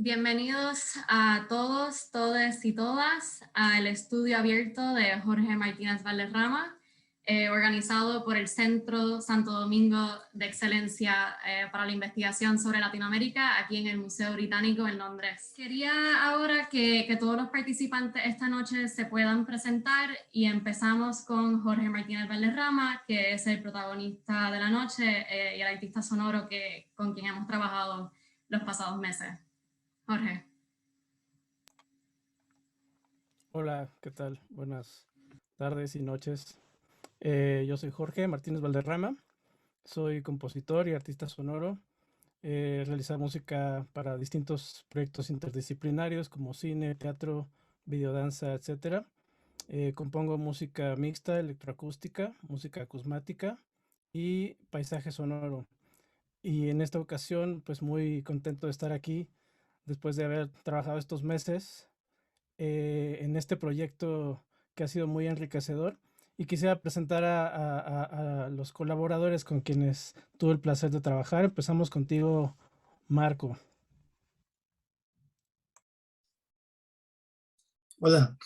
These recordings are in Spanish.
Bienvenidos a todos, todes y todas al estudio abierto de Jorge Martínez Valderrama, organizado por el Centro Santo Domingo de Excelencia para la Investigación sobre Latinoamérica, aquí en el Museo Británico en Londres. Quería ahora que todos los participantes esta noche se puedan presentar y empezamos con Jorge Martínez Valderrama, que es el protagonista de la noche y el artista sonoro con quien hemos trabajado los pasados meses. Jorge. Hola, ¿qué tal? Buenas tardes y noches. Yo soy Jorge Martínez Valderrama, soy compositor y artista sonoro. Realizado música para distintos proyectos interdisciplinarios como cine, teatro, videodanza, etc. Compongo música mixta, electroacústica, música acusmática y paisaje sonoro. Y en esta ocasión, pues muy contento de estar aquí después de haber trabajado estos meses en este proyecto que ha sido muy enriquecedor. Y quisiera presentar a los colaboradores con quienes tuve el placer de trabajar. Empezamos contigo, Marco. Hola,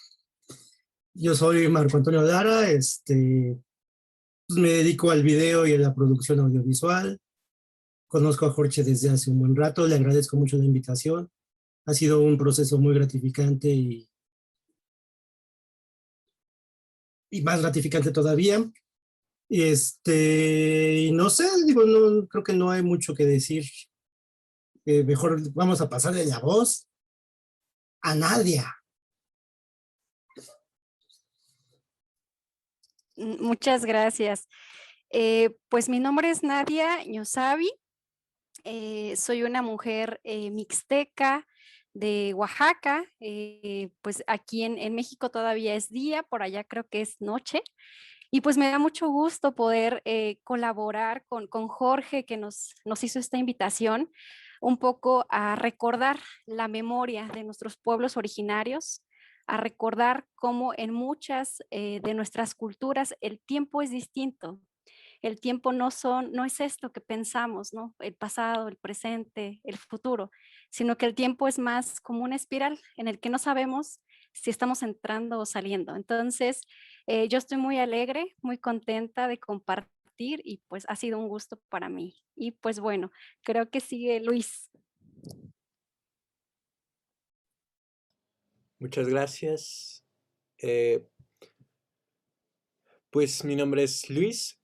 yo soy Marco Antonio Lara, pues me dedico al video y a la producción audiovisual. Conozco a Jorge desde hace un buen rato, le agradezco mucho la invitación. Ha sido un proceso muy gratificante y más gratificante todavía. Y no sé, digo, no, creo que no hay mucho que decir. Mejor vamos a pasarle la voz a Nadia. Muchas gracias. Pues mi nombre es Nadia Ñosabi. Soy una mujer mixteca de Oaxaca. Pues aquí en México todavía es día, por allá creo que es noche. Y pues me da mucho gusto poder colaborar con Jorge, que nos hizo esta invitación, un poco a recordar la memoria de nuestros pueblos originarios, a recordar cómo en muchas de nuestras culturas el tiempo es distinto. El tiempo no es esto que pensamos, ¿no? El pasado, el presente, el futuro, sino que el tiempo es más como una espiral en el que no sabemos si estamos entrando o saliendo. Entonces, yo estoy muy alegre, muy contenta de compartir y pues ha sido un gusto para mí. Y pues bueno, creo que sigue Luis. Muchas gracias. Pues mi nombre es Luis,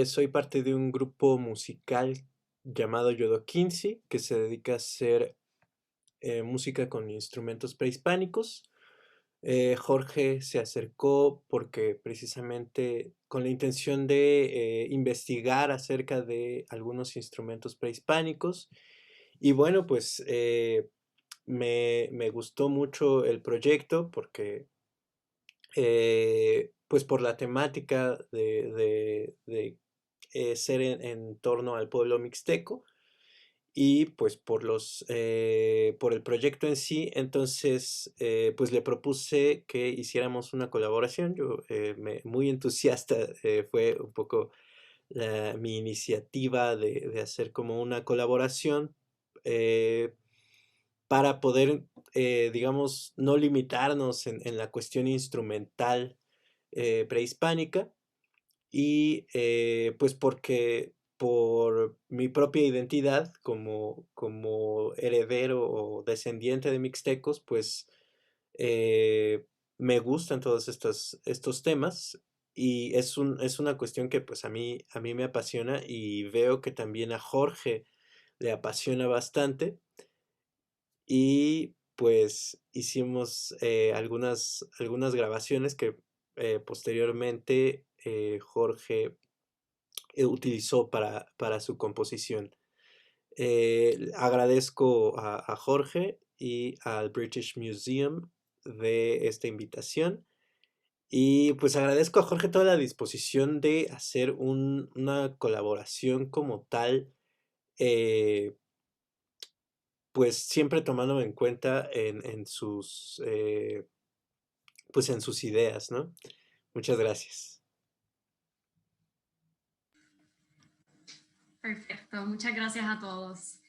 soy parte de un grupo musical llamado Yodo 15 que se dedica a hacer música con instrumentos prehispánicos. Jorge se acercó porque precisamente con la intención de investigar acerca de algunos instrumentos prehispánicos. Y bueno, pues me gustó mucho el proyecto porque pues por la temática de ser en torno al pueblo mixteco y pues por el proyecto en sí. Entonces pues le propuse que hiciéramos una colaboración. Yo muy entusiasta, fue un poco mi iniciativa de hacer como una colaboración para poder, digamos, no limitarnos en la cuestión instrumental prehispánica. Y pues porque por mi propia identidad como heredero o descendiente de mixtecos, pues me gustan todos estos temas. Y es una cuestión que pues a mí me apasiona, y veo que también a Jorge le apasiona bastante. Y pues hicimos algunas grabaciones que posteriormente Jorge utilizó para su composición. Agradezco a Jorge y al British Museum de esta invitación. Y pues agradezco a Jorge toda la disposición de hacer una colaboración como tal, pues siempre tomándome en cuenta pues en sus ideas, ¿no? Muchas gracias. Perfecto, muchas gracias a todos.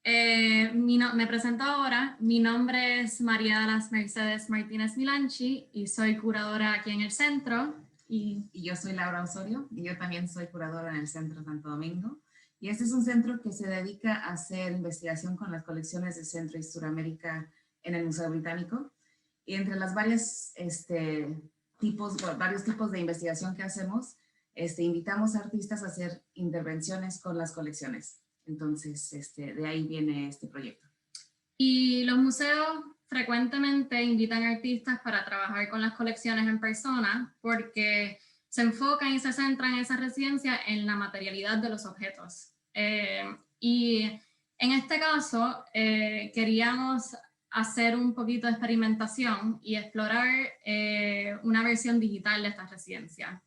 Me presento ahora. Mi nombre es María de las Mercedes Martínez Milanchi y soy curadora aquí en el centro. Y yo soy Laura Osorio y yo también soy curadora en el Centro Santo Domingo. Y este es un centro que se dedica a hacer investigación con las colecciones de Centro y Suramérica en el Museo Británico. Y entre las varios tipos de investigación que hacemos, invitamos a artistas a hacer intervenciones con las colecciones. Entonces, de ahí viene este proyecto. Y los museos frecuentemente invitan artistas para trabajar con las colecciones en persona porque se enfocan y se centran en esa residencia en la materialidad de los objetos. Y en este caso queríamos hacer un poquito de experimentación y explorar una versión digital de esta residencia.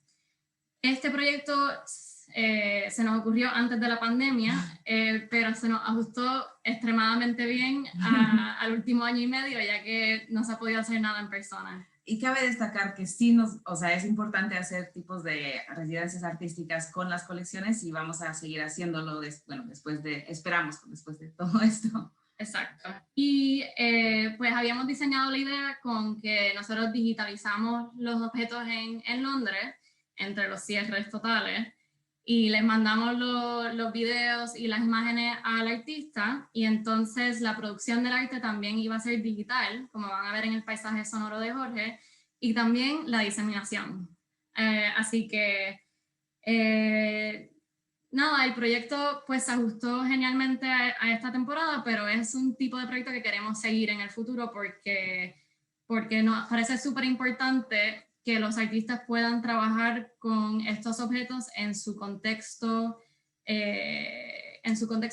Este proyecto se nos ocurrió antes de la pandemia, pero se nos ajustó extremadamente bien al último año y medio, ya que no se ha podido hacer nada en persona. Y cabe destacar que sí es importante hacer tipos de residencias artísticas con las colecciones y vamos a seguir haciéndolo después de todo esto. Exacto. Y pues habíamos diseñado la idea con que nosotros digitalizamos los objetos en Londres, entre los cierres totales, y les mandamos los videos y las imágenes al artista, y entonces la producción del arte también iba a ser digital, como van a ver en el paisaje sonoro de Jorge, y también la diseminación. Así que nada, el proyecto pues se ajustó genialmente a esta temporada, pero es un tipo de proyecto que queremos seguir en el futuro porque nos parece súper importante que los artistas puedan trabajar con estos objetos en su contexto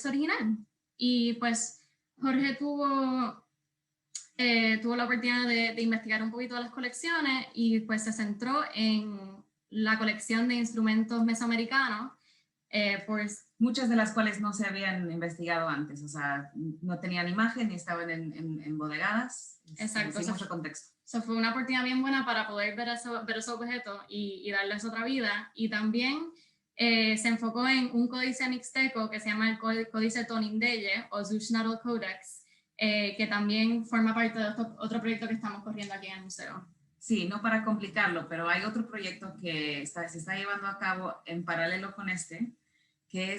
original. Y pues Jorge tuvo la oportunidad de investigar un poquito de las colecciones y pues se centró en la colección de instrumentos mesoamericanos, muchas de las cuales no se habían investigado antes, o sea, no tenían imagen y estaban embodegadas. Exacto. Sin mucho contexto. Eso fue una oportunidad bien buena para poder ver esos objetos y darles otra vida. Y también se enfocó en un códice mixteco que se llama el Códice Tonindeye o Xushnatl Codex, que también forma parte de otro proyecto que estamos corriendo aquí en el museo. Sí, no para complicarlo, pero hay otro proyecto que se está llevando a cabo en paralelo con que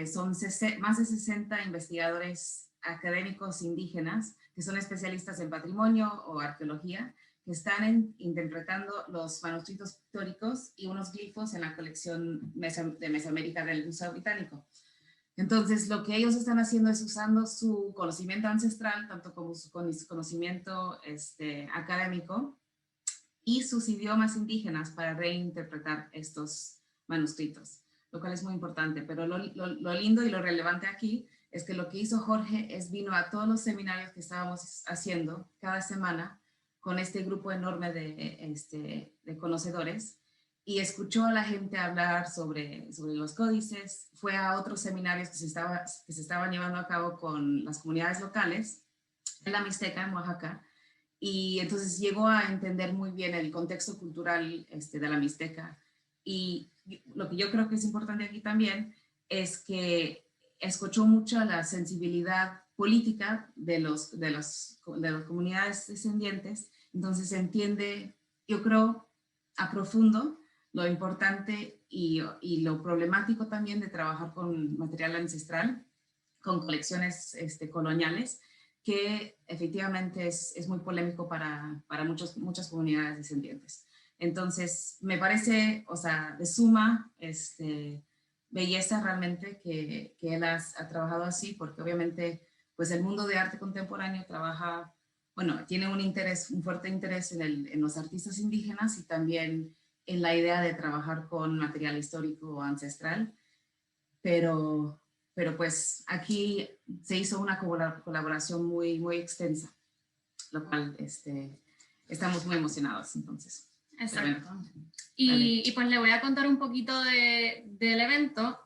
son más de 60 investigadores académicos indígenas que son especialistas en patrimonio o arqueología, que están interpretando los manuscritos pictóricos y unos glifos en la colección de Mesoamérica del Museo Británico. Entonces, lo que ellos están haciendo es usando su conocimiento ancestral, tanto como su conocimiento académico, y sus idiomas indígenas para reinterpretar estos manuscritos, lo cual es muy importante. Pero lo lindo y lo relevante aquí es que lo que hizo Jorge vino a todos los seminarios que estábamos haciendo cada semana con este grupo enorme de conocedores y escuchó a la gente hablar sobre los códices, fue a otros seminarios que se estaban llevando a cabo con las comunidades locales en la Mixteca, en Oaxaca, y entonces llegó a entender muy bien el contexto cultural de la Mixteca. Y lo que yo creo que es importante aquí también es que escuchó mucho la sensibilidad política de las comunidades descendientes, entonces entiende, yo creo, a profundo lo importante y lo problemático también de trabajar con material ancestral, con colecciones coloniales, que efectivamente es muy polémico para muchas comunidades descendientes. Entonces, me parece, o sea, de suma belleza realmente que él ha trabajado así, porque obviamente, pues el mundo de arte contemporáneo tiene un fuerte interés en los artistas indígenas y también en la idea de trabajar con material histórico o ancestral, pero pues aquí se hizo una colaboración muy, muy extensa, lo cual estamos muy emocionados entonces. Exacto. Bueno, y pues le voy a contar un poquito del evento.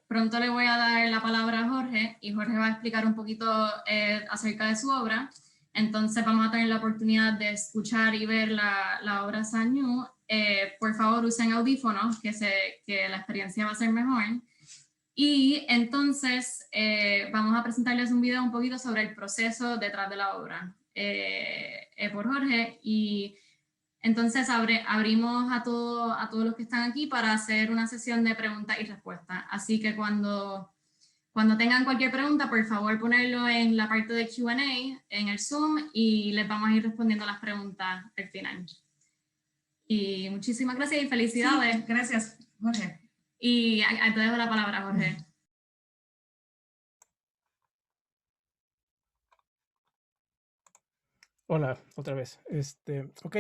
Pronto le voy a dar la palabra a Jorge y Jorge va a explicar un poquito acerca de su obra. Entonces vamos a tener la oportunidad de escuchar y ver la obra Sanyu. Por favor usen audífonos, que la experiencia va a ser mejor. Y entonces vamos a presentarles un video un poquito sobre el proceso detrás de la obra por Jorge. Y entonces abrimos a todos los que están aquí para hacer una sesión de preguntas y respuestas. Así que cuando tengan cualquier pregunta, por favor ponerlo en la parte de Q&A en el Zoom y les vamos a ir respondiendo las preguntas al final. Y muchísimas gracias y felicidades. Sí, gracias, Jorge. Y te dejo la palabra, Jorge. Hola, otra vez. Ok.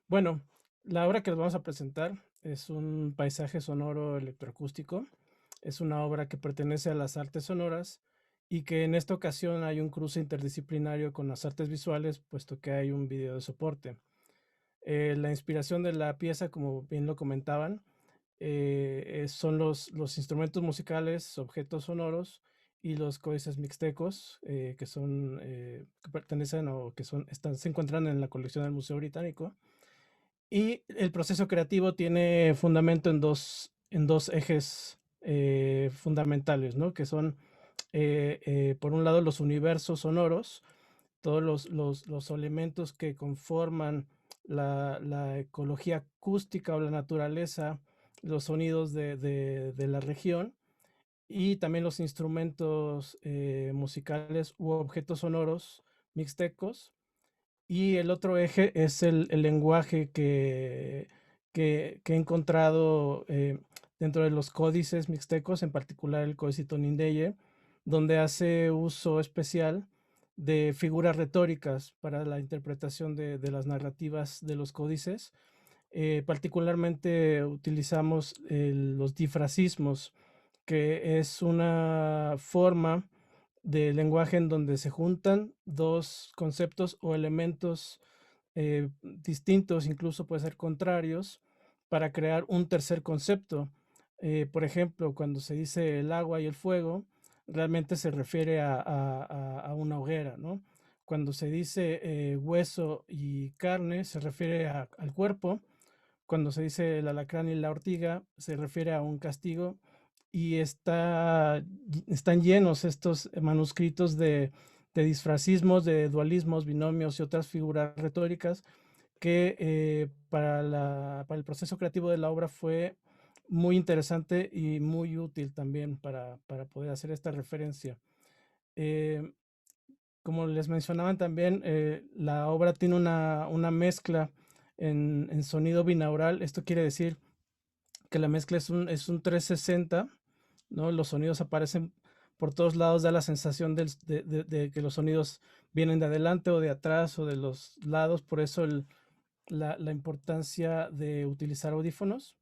Bueno, la obra que les vamos a presentar es un paisaje sonoro electroacústico. Es una obra que pertenece a las artes sonoras y que en esta ocasión hay un cruce interdisciplinario con las artes visuales, puesto que hay un video de soporte. La inspiración de la pieza, como bien lo comentaban, son los instrumentos musicales, objetos sonoros y los códices mixtecos que pertenecen o se encuentran en la colección del Museo Británico. Y el proceso creativo tiene fundamento en dos ejes fundamentales, ¿no? Que son, por un lado, los universos sonoros, todos los elementos que conforman la ecología acústica o la naturaleza, los sonidos de la región, y también los instrumentos musicales u objetos sonoros mixtecos. Y el otro eje es el lenguaje que he encontrado dentro de los códices mixtecos, en particular el códice Tonindeye, donde hace uso especial de figuras retóricas para la interpretación de las narrativas de los códices. Particularmente utilizamos los difrasismos, que es una forma de lenguaje en donde se juntan dos conceptos o elementos distintos, incluso puede ser contrarios, para crear un tercer concepto. Por ejemplo, cuando se dice el agua y el fuego, realmente se refiere a una hoguera, ¿no? Cuando se dice hueso y carne, se refiere al cuerpo. Cuando se dice el alacrán y la ortiga, se refiere a un castigo. Y están llenos estos manuscritos de disfrazismos, de dualismos, binomios y otras figuras retóricas que para el proceso creativo de la obra fue muy interesante y muy útil también para poder hacer esta referencia. Como les mencionaban también, la obra tiene una mezcla en sonido binaural. Esto quiere decir que la mezcla es un 360, ¿no? Los sonidos aparecen por todos lados, da la sensación de que los sonidos vienen de adelante o de atrás o de los lados, por eso la importancia de utilizar audífonos.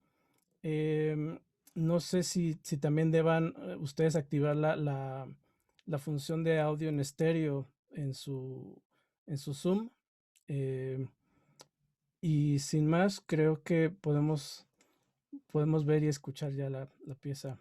No sé si también deban ustedes activar la función de audio en estéreo en su Zoom. Eh, y sin más, creo que podemos ver y escuchar ya la pieza.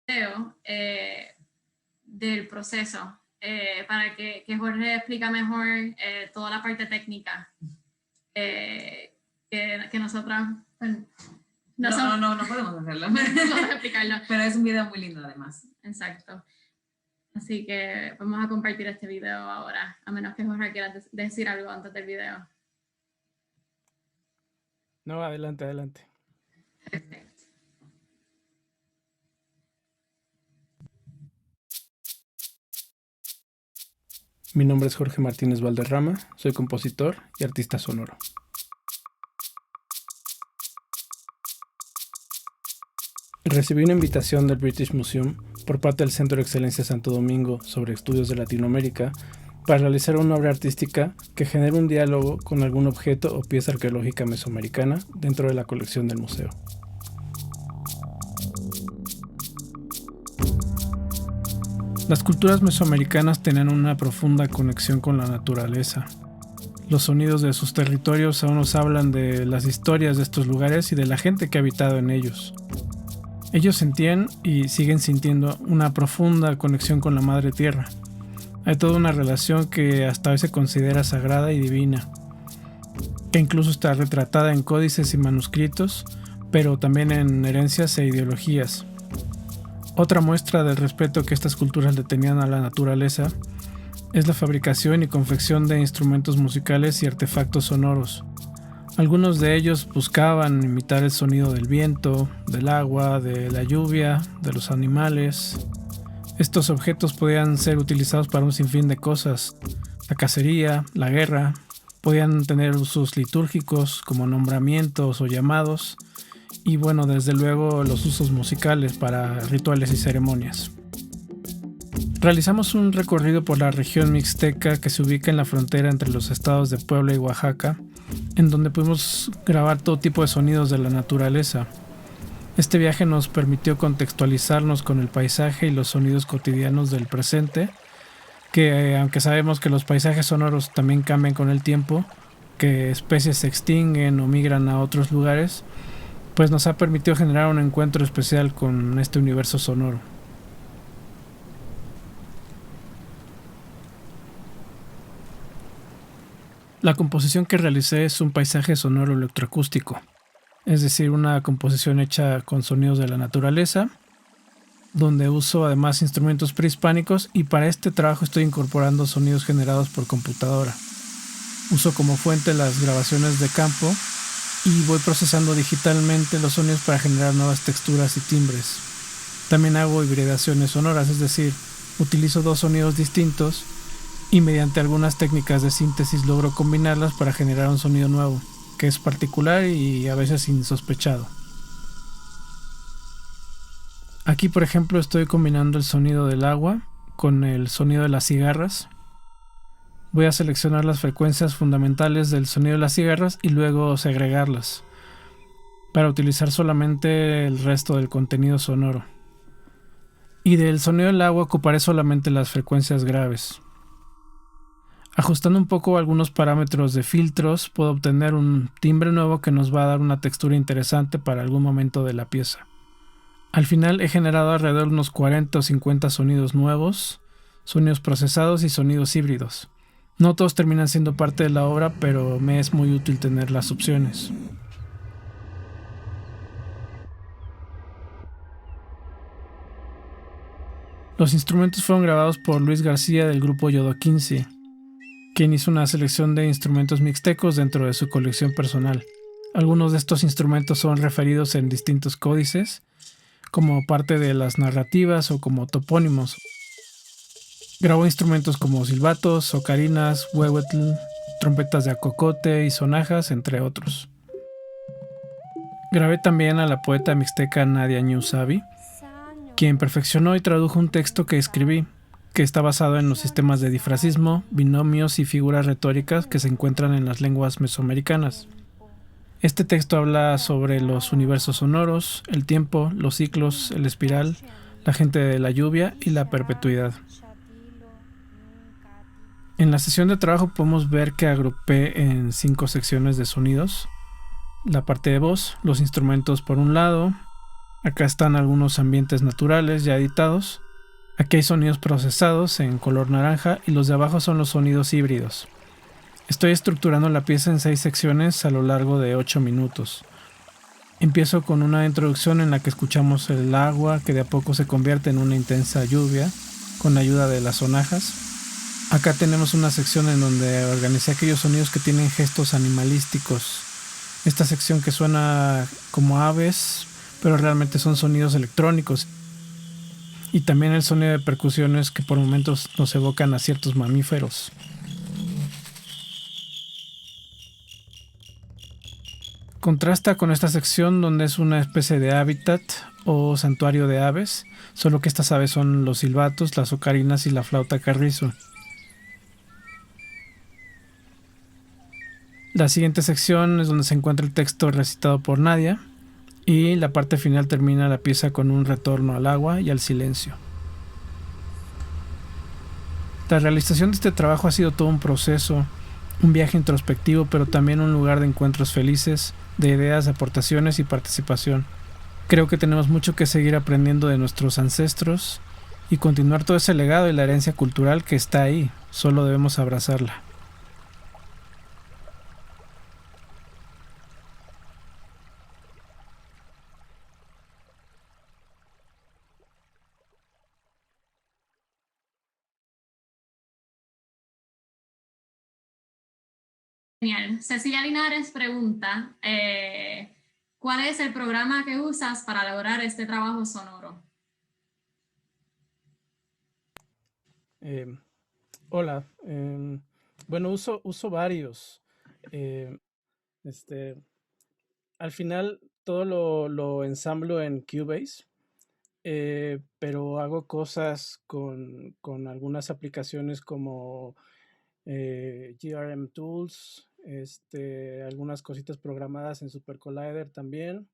video del proceso para que Jorge explique mejor toda la parte técnica que nosotras no podemos hacerlo. No podemos explicarlo. Pero es un video muy lindo además. Exacto. Así que vamos a compartir este video ahora, a menos que Jorge quiera decir algo antes del video. No, adelante. Perfecto. Mi nombre es Jorge Martínez Valderrama, soy compositor y artista sonoro. Recibí una invitación del British Museum por parte del Centro de Excelencia Santo Domingo sobre estudios de Latinoamérica para realizar una obra artística que genere un diálogo con algún objeto o pieza arqueológica mesoamericana dentro de la colección del museo. Las culturas mesoamericanas tenían una profunda conexión con la naturaleza. Los sonidos de sus territorios aún nos hablan de las historias de estos lugares y de la gente que ha habitado en ellos. Ellos sentían y siguen sintiendo una profunda conexión con la Madre Tierra. Hay toda una relación que hasta hoy se considera sagrada y divina, que incluso está retratada en códices y manuscritos, pero también en herencias e ideologías. Otra muestra del respeto que estas culturas le tenían a la naturaleza es la fabricación y confección de instrumentos musicales y artefactos sonoros. Algunos de ellos buscaban imitar el sonido del viento, del agua, de la lluvia, de los animales. Estos objetos podían ser utilizados para un sinfín de cosas: la cacería, la guerra, podían tener usos litúrgicos como nombramientos o llamados, y bueno, desde luego los usos musicales para rituales y ceremonias. Realizamos un recorrido por la región mixteca que se ubica en la frontera entre los estados de Puebla y Oaxaca, en donde pudimos grabar todo tipo de sonidos de la naturaleza. Este viaje nos permitió contextualizarnos con el paisaje y los sonidos cotidianos del presente, que aunque sabemos que los paisajes sonoros también cambian con el tiempo, que especies se extinguen o migran a otros lugares, pues nos ha permitido generar un encuentro especial con este universo sonoro. La composición que realicé es un paisaje sonoro electroacústico, es decir, una composición hecha con sonidos de la naturaleza, donde uso además instrumentos prehispánicos, y para este trabajo estoy incorporando sonidos generados por computadora. Uso como fuente las grabaciones de campo y voy procesando digitalmente los sonidos para generar nuevas texturas y timbres. También hago hibridaciones sonoras, es decir, utilizo dos sonidos distintos y mediante algunas técnicas de síntesis logro combinarlas para generar un sonido nuevo, que es particular y a veces insospechado. Aquí, por ejemplo, estoy combinando el sonido del agua con el sonido de las cigarras. Voy a seleccionar las frecuencias fundamentales del sonido de las cigarras y luego segregarlas para utilizar solamente el resto del contenido sonoro. Y del sonido del agua ocuparé solamente las frecuencias graves. Ajustando un poco algunos parámetros de filtros, puedo obtener un timbre nuevo que nos va a dar una textura interesante para algún momento de la pieza. Al final he generado alrededor de unos 40 o 50 sonidos nuevos, sonidos procesados y sonidos híbridos. No todos terminan siendo parte de la obra, pero me es muy útil tener las opciones. Los instrumentos fueron grabados por Luis García del grupo Yodo 15, quien hizo una selección de instrumentos mixtecos dentro de su colección personal. Algunos de estos instrumentos son referidos en distintos códices, como parte de las narrativas o como topónimos. Grabó instrumentos como silbatos, ocarinas, huehuetl, trompetas de acocote y sonajas, entre otros. Grabé también a la poeta mixteca Nadia Ñusabi, quien perfeccionó y tradujo un texto que escribí, que está basado en los sistemas de difrasismo, binomios y figuras retóricas que se encuentran en las lenguas mesoamericanas. Este texto habla sobre los universos sonoros, el tiempo, los ciclos, el espiral, la gente de la lluvia y la perpetuidad. En la sesión de trabajo podemos ver que agrupé en 5 secciones de sonidos: la parte de voz, los instrumentos por un lado, Acá están algunos ambientes naturales ya editados. Aquí hay sonidos procesados en color naranja y los de abajo son los sonidos híbridos. Estoy estructurando la pieza en 6 secciones a lo largo de 8 minutos. Empiezo con una introducción en la que escuchamos el agua que de a poco se convierte en una intensa lluvia con la ayuda de las sonajas. Acá tenemos una sección en donde organicé aquellos sonidos que tienen gestos animalísticos. Esta sección que suena como aves, pero realmente son sonidos electrónicos. Y también el sonido de percusiones que por momentos nos evocan a ciertos mamíferos. Contrasta con esta sección donde es una especie de hábitat o santuario de aves, solo que estas aves son los silbatos, las ocarinas y la flauta carrizo. La siguiente sección es donde se encuentra el texto recitado por Nadia y la parte final termina la pieza con un retorno al agua y al silencio. La realización de este trabajo ha sido todo un proceso, un viaje introspectivo, pero también un lugar de encuentros felices, de ideas, aportaciones y participación. Creo que tenemos mucho que seguir aprendiendo de nuestros ancestros y continuar todo ese legado y la herencia cultural que está ahí, solo debemos abrazarla. Genial. Cecilia Linares pregunta, ¿cuál es el programa que usas para lograr este trabajo sonoro? Hola, bueno, uso varios. Eh, al final todo lo ensamblo en Cubase, pero hago cosas con algunas aplicaciones como GRM Tools, algunas cositas programadas en Super Collider también.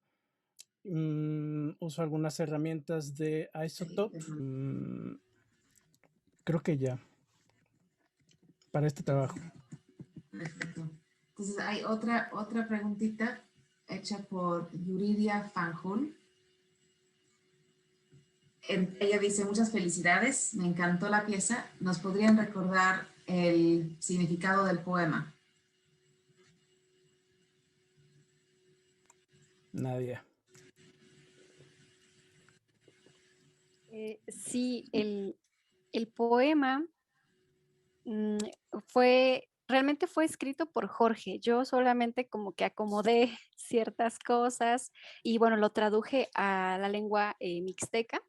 Uso algunas herramientas de Isotope. Creo que ya, para este trabajo. Perfecto. Entonces hay otra preguntita hecha por Yuridia Fanjul. Ella dice, muchas felicidades, me encantó la pieza. ¿Nos podrían recordar el significado del poema? Nadia. Sí, el poema realmente fue escrito por Jorge. Yo solamente como que acomodé ciertas cosas y bueno, lo traduje a la lengua mixteca,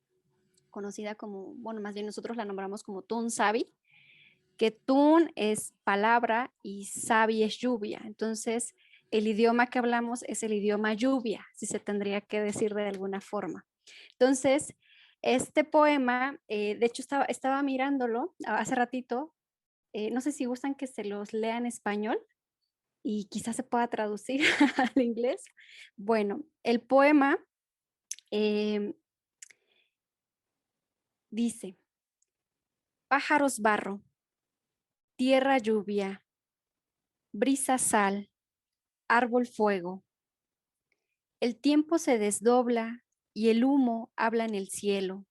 conocida como, bueno, más bien nosotros la nombramos como Tun Sabi, que Tun es palabra y Sabi es lluvia. Entonces, el idioma que hablamos es el idioma lluvia, si se tendría que decir de alguna forma. Entonces, este poema, de hecho estaba mirándolo hace ratito, no sé si gustan que se los lea en español y quizás se pueda traducir al inglés. Bueno, el poema dice, pájaros barro, tierra lluvia, brisa sal, árbol fuego. El tiempo se desdobla y el humo habla en el cielo.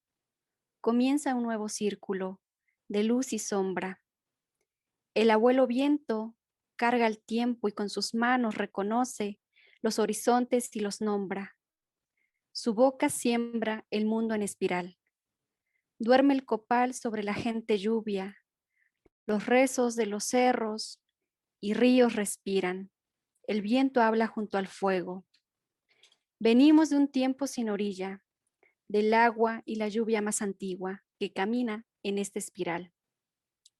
Comienza un nuevo círculo de luz y sombra. El abuelo viento carga el tiempo y con sus manos reconoce los horizontes y los nombra. Su boca siembra el mundo en espiral. Duerme el copal sobre la gente lluvia. Los rezos de los cerros y ríos respiran. El viento habla junto al fuego. Venimos de un tiempo sin orilla, del agua y la lluvia más antigua que camina en esta espiral,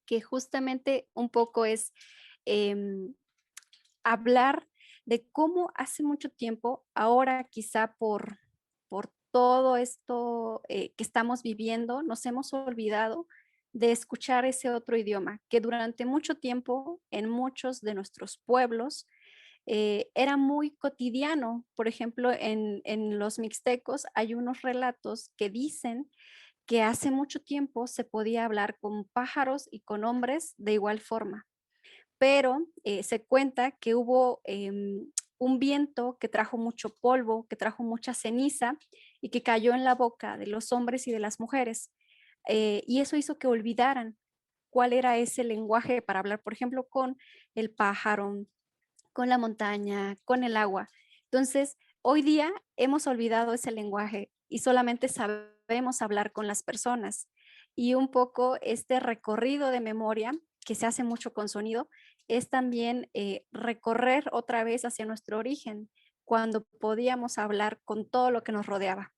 que justamente un poco es hablar de cómo hace mucho tiempo, ahora quizá por todo esto que estamos viviendo, nos hemos olvidado de escuchar ese otro idioma que durante mucho tiempo en muchos de nuestros pueblos era muy cotidiano. Por ejemplo, en los mixtecos hay unos relatos que dicen que hace mucho tiempo se podía hablar con pájaros y con hombres de igual forma, pero se cuenta que hubo un viento que trajo mucho polvo, que trajo mucha ceniza y que cayó en la boca de los hombres y de las mujeres. Y eso hizo que olvidaran cuál era ese lenguaje para hablar, por ejemplo, con el pájaro, con la montaña, con el agua. Entonces, hoy día hemos olvidado ese lenguaje y solamente sabemos hablar con las personas. Y un poco este recorrido de memoria, que se hace mucho con sonido, es también recorrer otra vez hacia nuestro origen, cuando podíamos hablar con todo lo que nos rodeaba.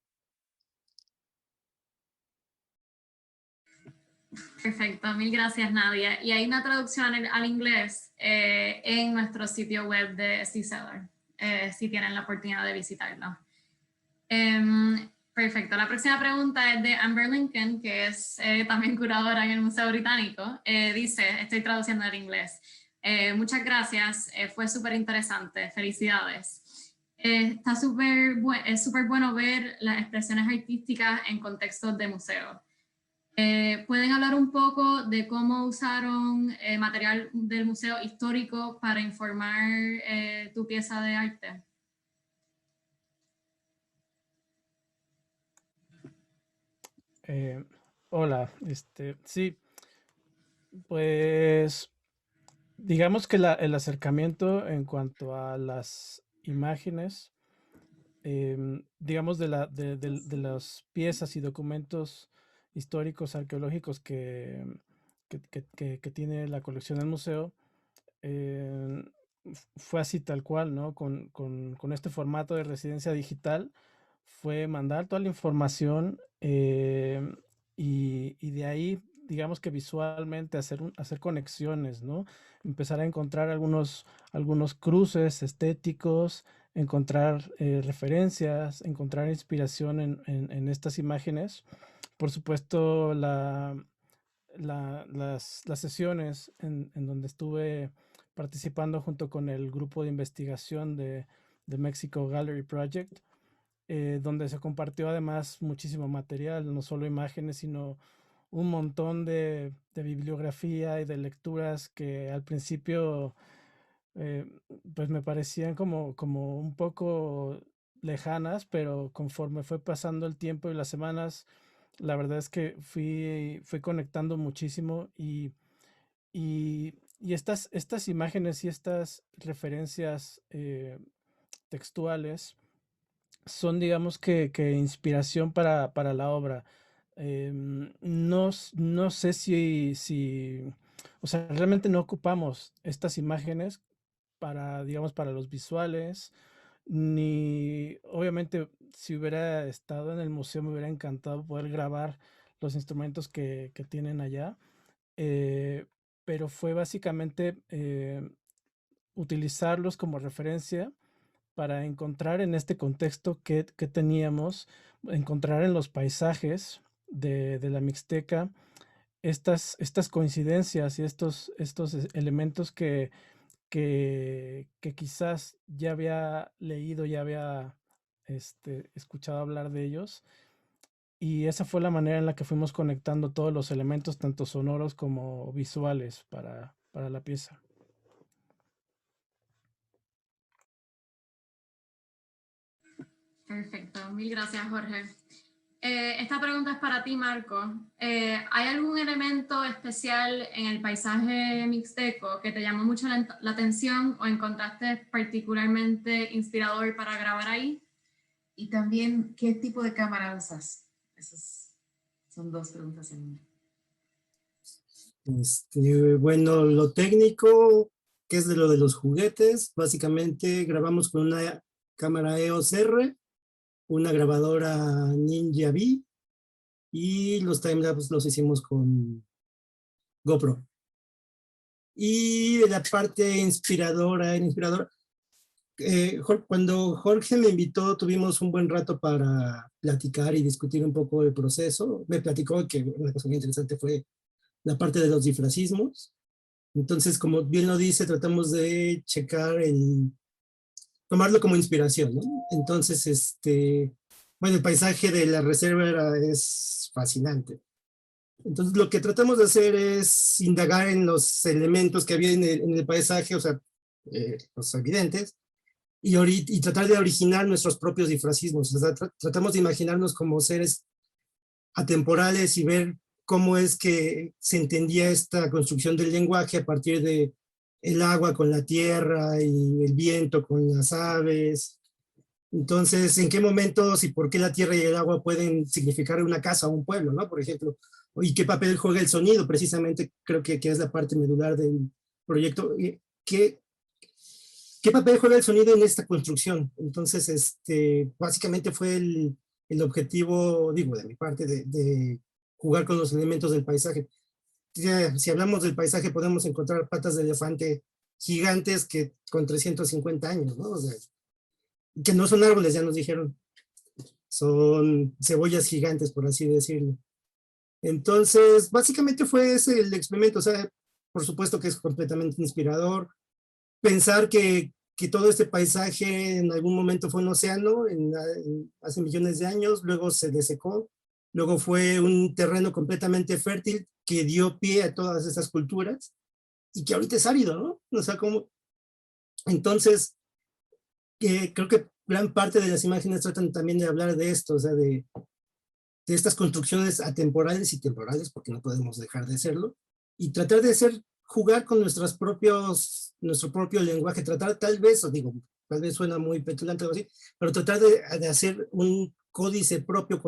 Perfecto, mil gracias Nadia. Y hay una traducción al inglés en nuestro sitio web de Seaseller, si tienen la oportunidad de visitarlo. Perfecto, la próxima pregunta es de Amber Lincoln, que es también curadora en el Museo Británico. Dice, estoy traduciendo al inglés, muchas gracias, fue súper interesante, felicidades. Es súper bueno ver las expresiones artísticas en contextos de museo. ¿Pueden hablar un poco de cómo usaron material del Museo Histórico para informar tu pieza de arte? Hola, sí, pues digamos que el acercamiento en cuanto a las imágenes, digamos de las piezas y documentos históricos arqueológicos que tiene la colección del museo, fue así tal cual, ¿no? Con este formato de residencia digital, fue mandar toda la información y de ahí, digamos que visualmente hacer conexiones, ¿no? Empezar a encontrar algunos cruces estéticos, encontrar referencias, encontrar inspiración en estas imágenes. Por supuesto, las sesiones en donde estuve participando junto con el grupo de investigación de Mexico Gallery Project, donde se compartió además muchísimo material, no solo imágenes, sino un montón de bibliografía y de lecturas que al principio eh, pues me parecían como un poco lejanas, pero conforme fue pasando el tiempo y las semanas, la verdad es que fui conectando muchísimo y estas imágenes y estas referencias textuales son, digamos que inspiración para la obra. No sé o sea, realmente no ocupamos estas imágenes digamos, para los visuales, ni obviamente si hubiera estado en el museo me hubiera encantado poder grabar los instrumentos que tienen allá, eh, pero fue básicamente utilizarlos como referencia para encontrar en este contexto que teníamos, encontrar en los paisajes de la Mixteca estas coincidencias y estos elementos que quizás ya había leído, ya había escuchado hablar de ellos. Y esa fue la manera en la que fuimos conectando todos los elementos, tanto sonoros como visuales, para la pieza. Perfecto, mil gracias Jorge. Esta pregunta es para ti, Marco. ¿Hay algún elemento especial en el paisaje mixteco que te llamó mucho la atención o encontraste particularmente inspirador para grabar ahí? Y también, ¿qué tipo de cámara usas? Esas son dos preguntas en una. Bueno, lo técnico, que es de lo de los juguetes, básicamente grabamos con una cámara EOS R, una grabadora Ninja V y los timelapse los hicimos con GoPro. Y de la parte inspiradora, cuando Jorge me invitó, tuvimos un buen rato para platicar y discutir un poco el proceso. Me platicó que una cosa muy interesante fue la parte de los disfrazismos. Entonces, como bien lo dice, tratamos de checar tomarlo como inspiración, ¿no? Entonces, bueno, el paisaje de la reserva es fascinante. Entonces, lo que tratamos de hacer es indagar en los elementos que había en el paisaje, o sea, los evidentes, y tratar de originar nuestros propios disfrazismos. O sea, tratamos de imaginarnos como seres atemporales y ver cómo es que se entendía esta construcción del lenguaje a partir de el agua con la tierra y el viento con las aves. Entonces, ¿en qué momentos y por qué la tierra y el agua pueden significar una casa o un pueblo, ¿no? Por ejemplo, y qué papel juega el sonido, precisamente creo que es la parte medular del proyecto. ¿Qué, qué papel juega el sonido en esta construcción? Entonces, básicamente fue el objetivo, digo, de mi parte, de jugar con los elementos del paisaje. Si hablamos del paisaje, podemos encontrar patas de elefante gigantes que con 350 años, ¿no? O sea, que no son árboles, ya nos dijeron, son cebollas gigantes, por así decirlo. Entonces, básicamente fue ese el experimento. O sea, por supuesto que es completamente inspirador. Pensar que todo este paisaje en algún momento fue un océano hace millones de años, luego se desecó, luego fue un terreno completamente fértil que dio pie a todas esas culturas y que ahorita es árido, ¿no? O sea, como... Entonces, creo que gran parte de las imágenes tratan también de hablar de esto, o sea, de estas construcciones atemporales y temporales, porque no podemos dejar de serlo, y tratar de jugar con nuestro propio lenguaje, tratar tal vez, o digo, tal vez suena muy petulante o así, pero tratar de hacer un códice propio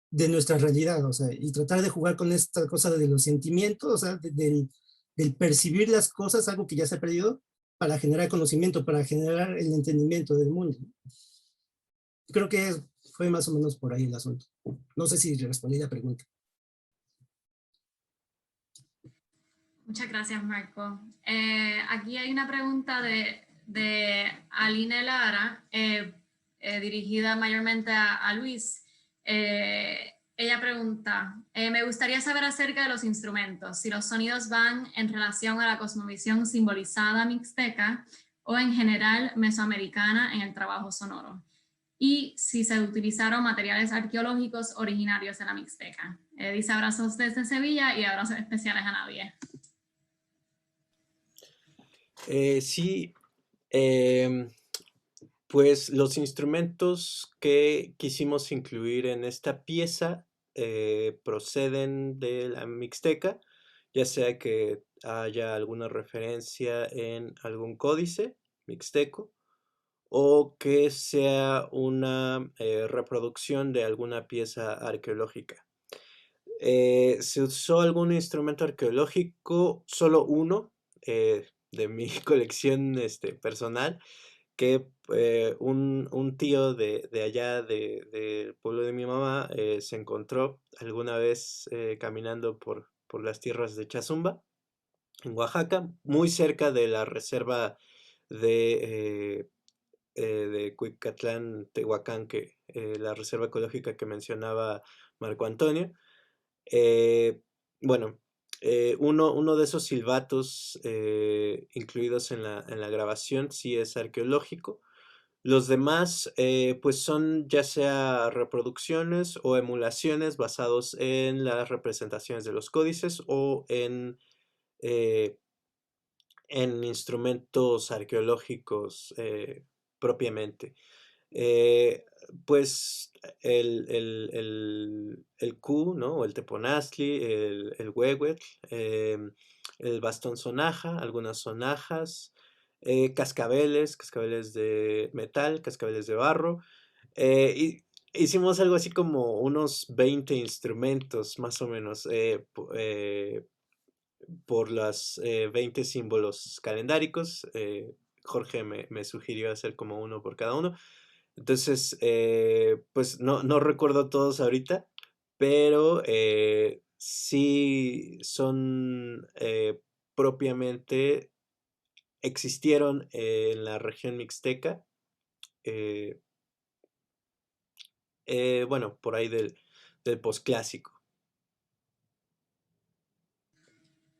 de nuestra realidad, o sea, y tratar de jugar con esta cosa de los sentimientos, o sea, del percibir las cosas, algo que ya se ha perdido, para generar conocimiento, para generar el entendimiento del mundo. Creo que fue más o menos por ahí el asunto. No sé si respondí la pregunta. Muchas gracias, Marco. Aquí hay una pregunta de Aline Lara, dirigida mayormente a Luis. Ella pregunta, me gustaría saber acerca de los instrumentos, si los sonidos van en relación a la cosmovisión simbolizada mixteca o en general mesoamericana en el trabajo sonoro, y si se utilizaron materiales arqueológicos originarios de la Mixteca. Dice abrazos desde Sevilla y abrazos especiales a nadie. Sí, pues los instrumentos que quisimos incluir en esta pieza proceden de la Mixteca, ya sea que haya alguna referencia en algún códice mixteco o que sea una reproducción de alguna pieza arqueológica. Se usó algún instrumento arqueológico, solo uno de mi colección personal, que un tío de allá, del pueblo de mi mamá, se encontró alguna vez caminando por las tierras de Chazumba, en Oaxaca, muy cerca de la reserva de Cuicatlán, Tehuacán, la reserva ecológica que mencionaba Marco Antonio. Bueno, uno de esos silbatos incluidos en la grabación sí es arqueológico. Los demás pues son ya sea reproducciones o emulaciones basados en las representaciones de los códices o en instrumentos arqueológicos propiamente. Pues el cu, ¿no? O el teponazli, el huehuetl, el bastón sonaja, algunas sonajas, cascabeles de metal, cascabeles de barro. Y hicimos algo así como unos 20 instrumentos, más o menos, por los 20 símbolos calendáricos. Jorge me sugirió hacer como uno por cada uno. Entonces, pues no recuerdo todos ahorita, pero sí son propiamente, existieron en la región mixteca, bueno, por ahí del posclásico.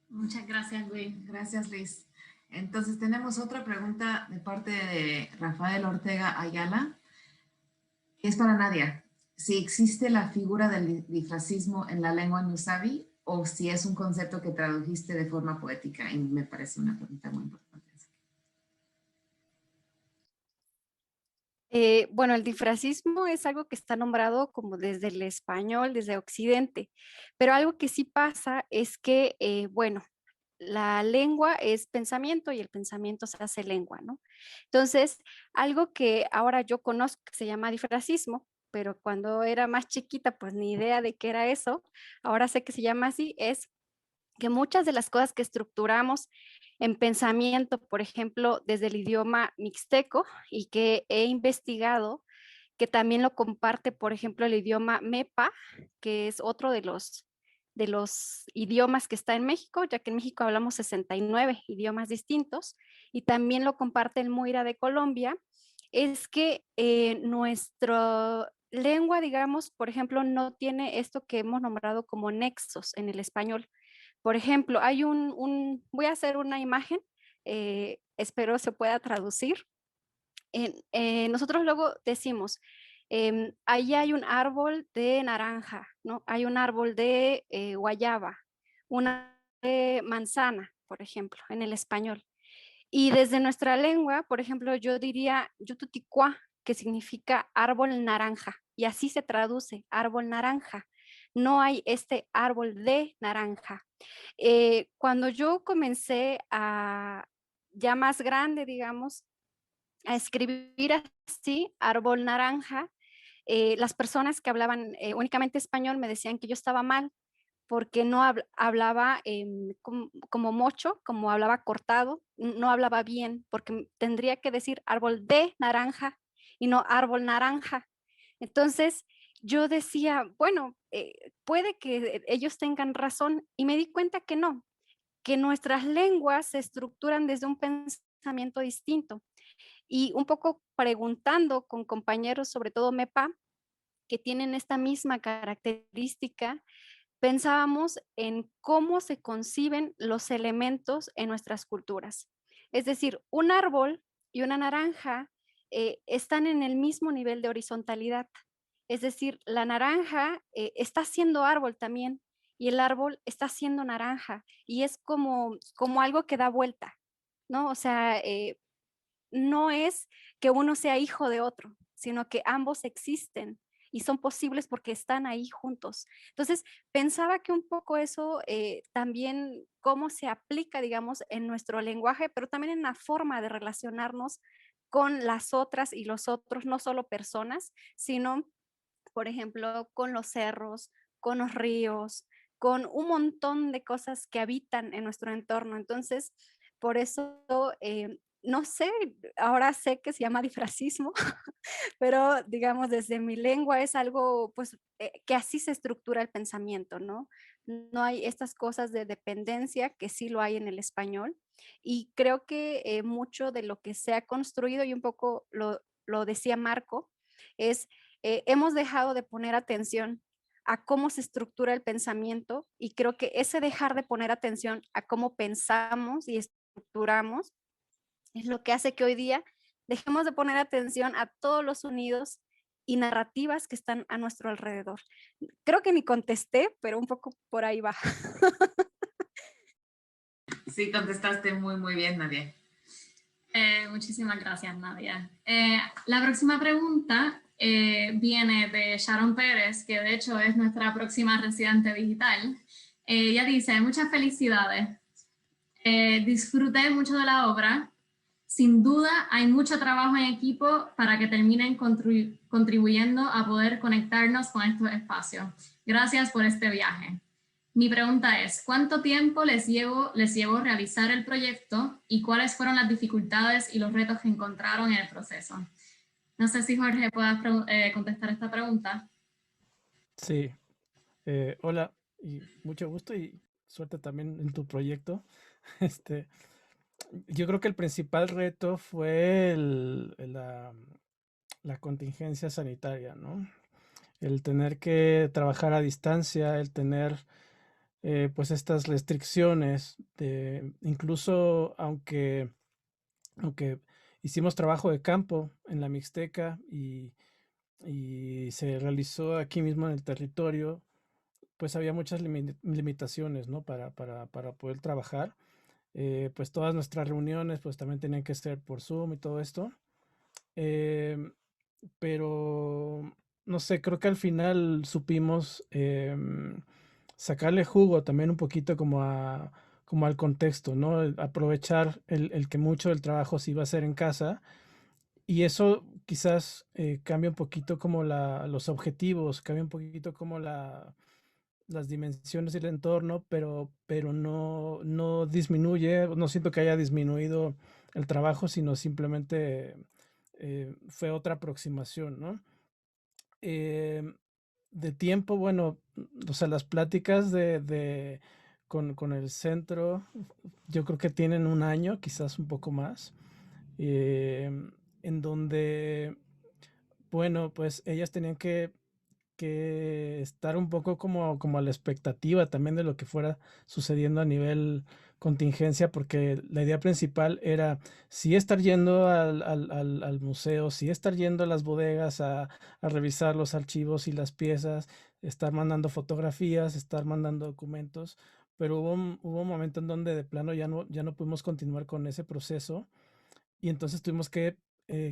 Muchas gracias, Luis. Gracias, Liz. Entonces tenemos otra pregunta de parte de Rafael Ortega Ayala. Es para Nadia. Si existe la figura del disfrazismo en la lengua Nusavi o si es un concepto que tradujiste de forma poética. Y me parece una pregunta muy importante. Bueno, el difracismo es algo que está nombrado como desde el español, desde Occidente, pero algo que sí pasa es que, bueno, la lengua es pensamiento y el pensamiento se hace lengua, ¿no? Entonces, algo que ahora yo conozco que se llama difracismo, pero cuando era más chiquita, pues ni idea de qué era eso, ahora sé que se llama así, es que muchas de las cosas que estructuramos en pensamiento, por ejemplo, desde el idioma mixteco y que he investigado, que también lo comparte, por ejemplo, el idioma MEPA, que es otro de los idiomas que está en México, ya que en México hablamos 69 idiomas distintos, y también lo comparte el Muira de Colombia, es que nuestra lengua, digamos, por ejemplo, no tiene esto que hemos nombrado como nexos en el español. Por ejemplo, hay voy a hacer una imagen, espero se pueda traducir. Nosotros luego decimos, ahí hay un árbol de naranja, ¿no? Hay un árbol de guayaba, una de manzana, por ejemplo, en el español. Y desde nuestra lengua, por ejemplo, yo diría yututicua, que significa árbol naranja, y así se traduce, árbol naranja. No hay este árbol de naranja. Cuando yo comencé a, ya más grande, digamos, a escribir así, árbol naranja, las personas que hablaban únicamente español me decían que yo estaba mal porque no hablaba como mocho, como hablaba cortado, no hablaba bien, porque tendría que decir árbol de naranja y no árbol naranja. Entonces yo decía, bueno, puede que ellos tengan razón y me di cuenta que no, que nuestras lenguas se estructuran desde un pensamiento distinto y un poco preguntando con compañeros, sobre todo MEPA, que tienen esta misma característica, pensábamos en cómo se conciben los elementos en nuestras culturas. Es decir, un árbol y una naranja están en el mismo nivel de horizontalidad. Es decir, la naranja está siendo árbol también y el árbol está siendo naranja y es como algo que da vuelta, ¿no? O sea, no es que uno sea hijo de otro, sino que ambos existen y son posibles porque están ahí juntos. Entonces, pensaba que un poco eso también, cómo se aplica, digamos, en nuestro lenguaje, pero también en la forma de relacionarnos con las otras y los otros, no solo personas, sino, por ejemplo, con los cerros, con los ríos, con un montón de cosas que habitan en nuestro entorno. Entonces, por eso, no sé, ahora sé que se llama difracismo, pero digamos desde mi lengua es algo pues que así se estructura el pensamiento, ¿no? No hay estas cosas de dependencia que sí lo hay en el español y creo que mucho de lo que se ha construido y un poco lo decía Marco es hemos dejado de poner atención a cómo se estructura el pensamiento y creo que ese dejar de poner atención a cómo pensamos y estructuramos es lo que hace que hoy día dejemos de poner atención a todos los sonidos y narrativas que están a nuestro alrededor. Creo que ni contesté, pero un poco por ahí va. Sí, contestaste muy, muy bien, Nadia. Muchísimas gracias, Nadia. La próxima pregunta viene de Sharon Pérez, que de hecho es nuestra próxima residente digital. Ella dice, muchas felicidades. Disfruté mucho de la obra. Sin duda hay mucho trabajo en equipo para que terminen contribuyendo a poder conectarnos con estos espacios. Gracias por este viaje. Mi pregunta es, ¿cuánto tiempo les llevó realizar el proyecto y cuáles fueron las dificultades y los retos que encontraron en el proceso? No sé si Jorge pueda contestar esta pregunta. Sí, hola y mucho gusto y suerte también en tu proyecto. Este, yo creo que el principal reto fue la contingencia sanitaria, ¿no? El tener que trabajar a distancia, el tener pues estas restricciones, incluso aunque hicimos trabajo de campo en la Mixteca y se realizó aquí mismo en el territorio, pues había muchas limitaciones, ¿no? Para poder trabajar. Pues todas nuestras reuniones pues también tenían que ser por Zoom y todo esto. pero no sé, creo que al final supimos sacarle jugo también un poquito como al contexto, ¿no? Aprovechar el que mucho del trabajo se iba a hacer en casa y eso quizás cambia un poquito como los objetivos, cambia un poquito como las dimensiones del entorno, pero no disminuye, no siento que haya disminuido el trabajo, sino simplemente fue otra aproximación, ¿no? Em, de tiempo, bueno, o sea, las pláticas con el centro, yo creo que tienen un año, quizás un poco más, en donde, bueno, pues ellas tenían que estar un poco como a la expectativa también de lo que fuera sucediendo a nivel contingencia, porque la idea principal era sí estar yendo al museo, sí estar yendo a las bodegas a revisar los archivos y las piezas, estar mandando fotografías, estar mandando documentos, pero hubo un momento en donde de plano ya no pudimos continuar con ese proceso y entonces tuvimos que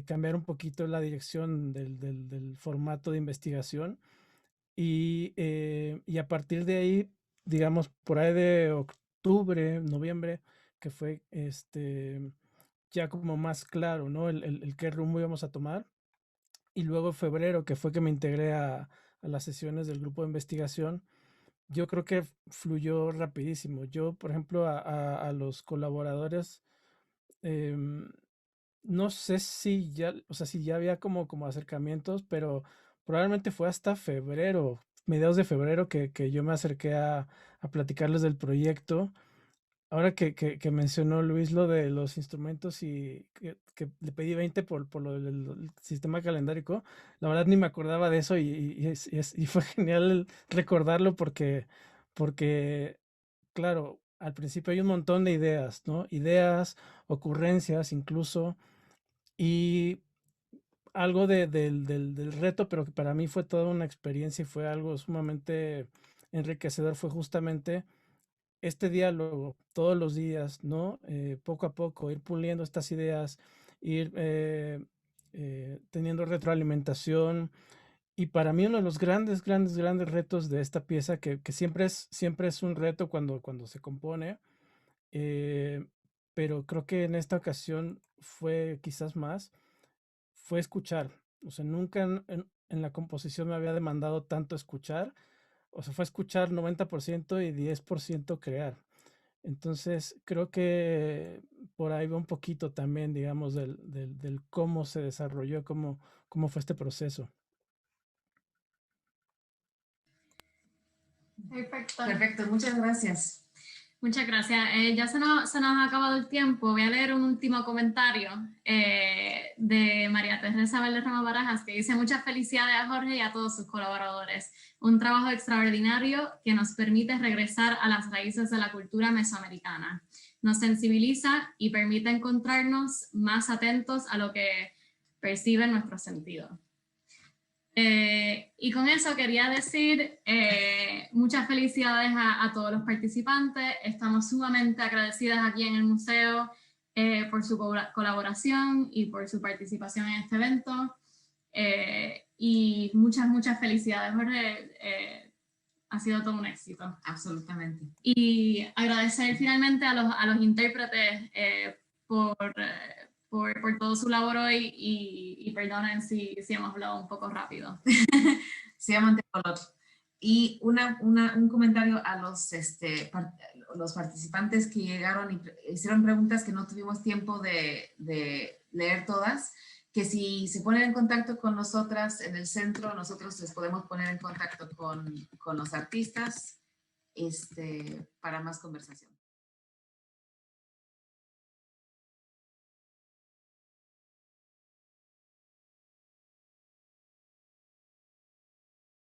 cambiar un poquito la dirección del formato de investigación y a partir de ahí, digamos, por ahí de octubre, noviembre, que fue ya como más claro, ¿no? El qué rumbo íbamos a tomar. Y luego febrero, que fue que me integré a las sesiones del grupo de investigación, yo creo que fluyó rapidísimo. Yo, por ejemplo, a los colaboradores, em, no sé si ya, o sea, si ya había como acercamientos, pero probablemente fue hasta febrero, mediados de febrero, que yo me acerqué a platicarles del proyecto. Ahora que mencionó Luis lo de los instrumentos y que le pedí 20 por lo del sistema calendárico, la verdad ni me acordaba de eso y fue genial recordarlo porque, claro, al principio hay un montón de ideas, ¿no? Ideas, ocurrencias incluso y algo del reto, pero que para mí fue toda una experiencia y fue algo sumamente enriquecedor, fue justamente este diálogo todos los días, ¿no? Poco a poco, ir puliendo estas ideas, ir teniendo retroalimentación. Y para mí uno de los grandes retos de esta pieza, que siempre es un reto cuando se compone, eh, pero creo que en esta ocasión fue quizás más fue escuchar. O sea, nunca en la composición me había demandado tanto escuchar. O sea, fue escuchar 90% y 10% crear. Entonces, creo que por ahí va un poquito también, digamos, del cómo se desarrolló, cómo fue este proceso. Perfecto. Perfecto, muchas gracias. Muchas gracias. Ya se nos ha acabado el tiempo. Voy a leer un último comentario de María Teresa Valderrama Barajas, que dice: muchas felicidades a Jorge y a todos sus colaboradores. Un trabajo extraordinario que nos permite regresar a las raíces de la cultura mesoamericana. Nos sensibiliza y permite encontrarnos más atentos a lo que perciben nuestros sentidos. Y con eso quería decir muchas felicidades a todos los participantes. Estamos sumamente agradecidas aquí en el museo por su colaboración y por su participación en este evento. Y muchas felicidades, Jorge. Ha sido todo un éxito. Absolutamente. Y agradecer finalmente a los intérpretes por todo su labor hoy y perdonen si hemos hablado un poco rápido. Se llaman Tecolot. Y un comentario a los participantes que llegaron y hicieron preguntas que no tuvimos tiempo de leer todas, que si se ponen en contacto con nosotras en el centro, nosotros les podemos poner en contacto con los artistas para más conversación.